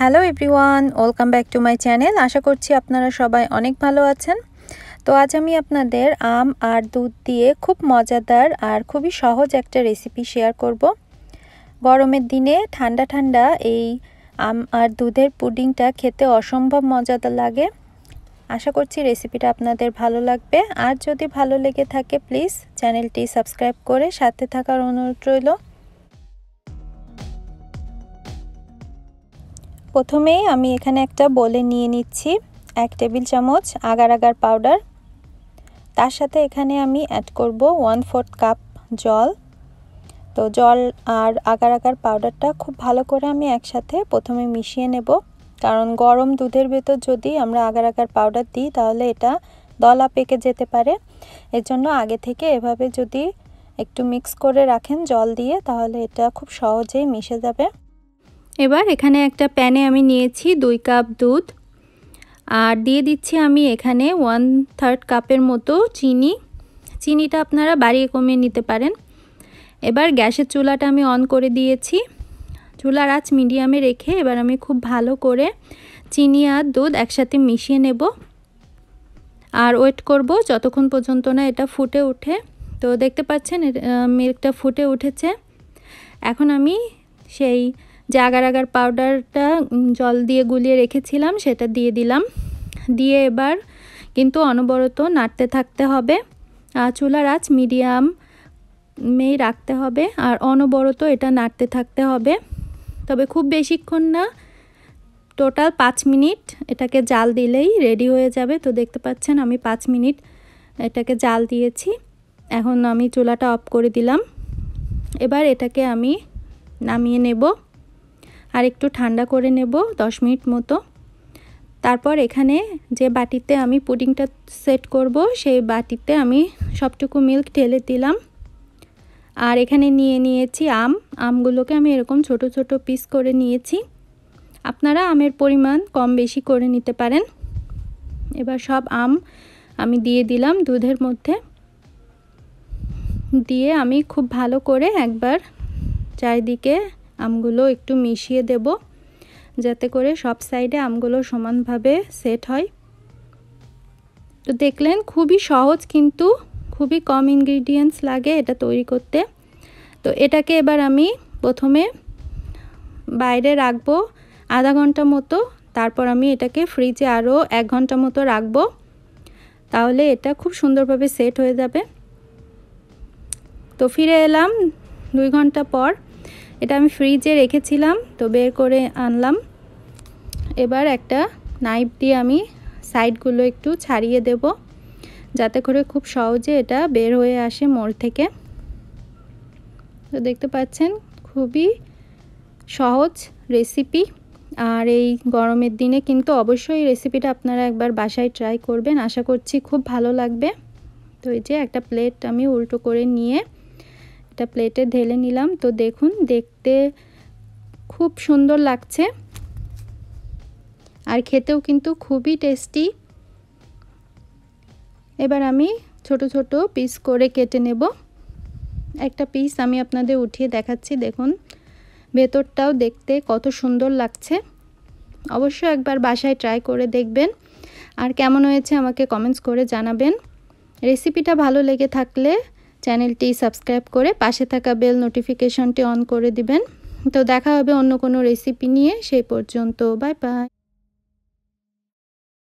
Hello everyone, welcome back to my channel. আশা করছি আপনারা সবাই অনেক ভালো আছেন। তো আজ আমি আপনাদের আম আর দুধ দিয়ে খুব মজাদার আর খুবই সহজ একটা রেসিপি শেয়ার করব। গরমের দিনে ঠান্ডা ঠান্ডা এই আম আর দুধের পুডিংটা খেতে অসম্ভব মজাদার লাগে। আশা করছি রেসিপিটা আপনাদের ভালো লাগবে। আর যদি ভালো লেগে থাকে প্লিজ চ্যানেলটি সাবস্ক্রাইব করে সাথে থাকার অনুরোধ রইল। প্রথমেই আমি এখানে একটা বোলে নিয়ে নিচ্ছি 1 টেবিল চামচ আগার আগার পাউডার। তার সাথে এখানে আমি অ্যাড করব 1/4 কাপ জল। তো জল আর আগার আগার পাউডারটা খুব ভালো করে আমি একসাথে প্রথমে মিশিয়ে নেব, কারণ গরম দুধের ভেতর যদি আমরা আগার আগার পাউডার দিই তাহলে এটা দলা পেকে যেতে পারে। এর জন্য আগে থেকে এভাবে যদি একটু মিক্স করে রাখেন জল দিয়ে, তাহলে এটা খুব সহজেই মিশে যাবে। এবার এখানে একটা প্যানে আমি নিয়েছি 2 কাপ দুধ, আর দিয়ে দিচ্ছি আমি এখানে 1/3 কাপের মতো চিনিটা আপনারা বাড়িয়ে কমিয়ে নিতে পারেন। এবার গ্যাসের চুলাটা আমি অন করে দিয়েছি, চুলার আঁচ মিডিয়ামে রেখে এবার আমি খুব ভালো করে চিনি আর দুধ একসাথে মিশিয়ে নেব আর ওয়েট করব যতক্ষণ পর্যন্ত না এটা ফুটে ওঠে। তো দেখতে পাচ্ছেন মিল্কটা ফুটে উঠেছে। এখন আমি সেই যে আগার আগার পাউডারটা জল দিয়ে গুলিয়ে রেখেছিলাম সেটা দিয়ে দিলাম। দিয়ে এবার কিন্তু অনবরত নাড়তে থাকতে হবে, চুলার আঁচ মিডিয়ামেই রাখতে হবে আর অনবরত এটা নাড়তে থাকতে হবে। তবে খুব বেশিক্ষণ না, টোটাল 5 মিনিট এটাকে জাল দিলেই রেডি হয়ে যাবে। তো দেখতে পাচ্ছেন আমি 5 মিনিট এটাকে জাল দিয়েছি। এখন আমি চুলাটা অফ করে দিলাম। এবার এটাকে আমি নামিয়ে নেব আর একটু ঠান্ডা করে নেব 10 মিনিট মতো। তারপর এখানে যে বাটিতে আমি পুডিংটা সেট করব সেই বাটিতে আমি সবটুকু মিল্ক ঢেলে দিলাম। আর এখানে নিয়েছি আমগুলোকে আমি এরকম ছোট ছোট পিস করে নিয়েছি। আপনারা আমের পরিমাণ কম বেশি করে নিতে পারেন। এবার সব আম আমি দিয়ে দিলাম দুধের মধ্যে, দিয়ে আমি খুব ভালো করে একবার চারিদিকে আমগুলো একটু মিশিয়ে দেব, যাতে করে সব সাইডে আমগুলো সমানভাবে সেট হয়। তো দেখলেন খুবই সহজ, কিন্তু খুবই কম ইনগ্রিডিয়েন্টস লাগে এটা তৈরি করতে। তো এটাকে এবার আমি প্রথমে বাইরে রাখবো আধা ঘন্টা মতো, তারপর আমি এটাকে ফ্রিজে আরও 1 ঘন্টা মতো রাখবো, তাহলে এটা খুব সুন্দরভাবে সেট হয়ে যাবে। তো ফিরে এলাম 2 ঘন্টা পর। এটা আমি ফ্রিজে রেখেছিলাম, তো বের করে আনলাম। এবার একটা নাইফ দিয়ে আমি সাইডগুলো একটু ছাড়িয়ে দেব, যাতে করে খুব সহজে এটা বের হয়ে আসে মোল্ড থেকে। তো দেখতে পাচ্ছেন খুবই সহজ রেসিপি, আর এই গরমের দিনে কিন্তু অবশ্যই রেসিপিটা আপনারা একবার বাসায় ট্রাই করবেন। আশা করছি খুব ভালো লাগবে। তো এই যে একটা প্লেট আমি উল্টো করে নিয়ে এটা প্লেটে ঢেলে নিলাম। তো দেখুন দেখতে খুব সুন্দর লাগছে আর খেতেও কিন্তু খুবই টেস্টি। এবার আমি ছোট ছোট পিস করে কেটে নেব। একটা পিস আমি আপনাদের উঠিয়ে দেখাচ্ছি, দেখুন ভেতরটাও দেখতে কত সুন্দর লাগছে। অবশ্যই একবার বাসায় ট্রাই করে দেখবেন, আর কেমন হয়েছে আমাকে কমেন্টস করে জানাবেন। রেসিপিটা ভালো লেগে থাকলে চ্যানেলটি সাবস্ক্রাইব করে পাশে থাকা বেল নোটিফিকেশনটি অন করে দিবেন। তো দেখা হবে অন্য কোনো রেসিপি নিয়ে, সেই পর্যন্ত বাই বাই।